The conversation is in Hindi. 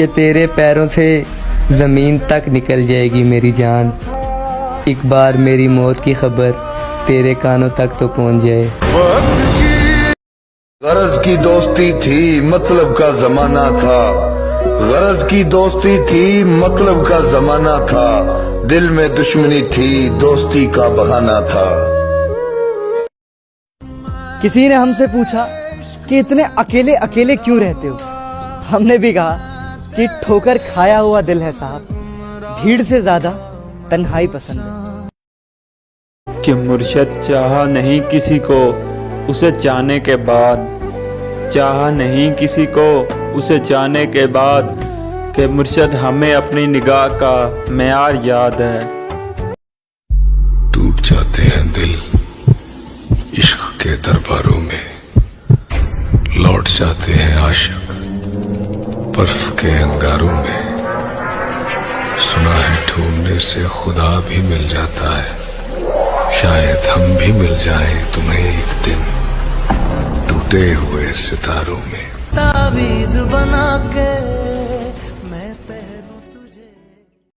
कि तेरे पैरों से ज़मीन तक निकल जाएगी मेरी जान। एक बार मेरी मौत की खबर तेरे कानों तक तो पहुंच जाए। गरज की दोस्ती थी, मतलब का जमाना था। गरज की दोस्ती थी, मतलब का जमाना था। दिल में दुश्मनी थी, दोस्ती का बहाना था। किसी ने हमसे पूछा कि इतने अकेले अकेले क्यों रहते हो। हमने भी कहा कि ठोकर खाया हुआ दिल है साहब, भीड़ से ज्यादा तन्हाई पसंद है। कि मुर्शद चाहा नहीं किसी को उसे चाहने के बाद, चाहा नहीं किसी को उसे चाहने के बाद, कि मुर्शद हमें अपनी निगाह का मेयार याद है। टूट जाते हैं दिल इश्क के दरबारों में, लौट जाते हैं आशिक बर्फ के अंगारों में। सुना है ढूंढने से खुदा भी मिल जाता है, शायद हम भी मिल जाएं तुम्हें एक दिन टूटे हुए सितारों में। तावीज़ बना के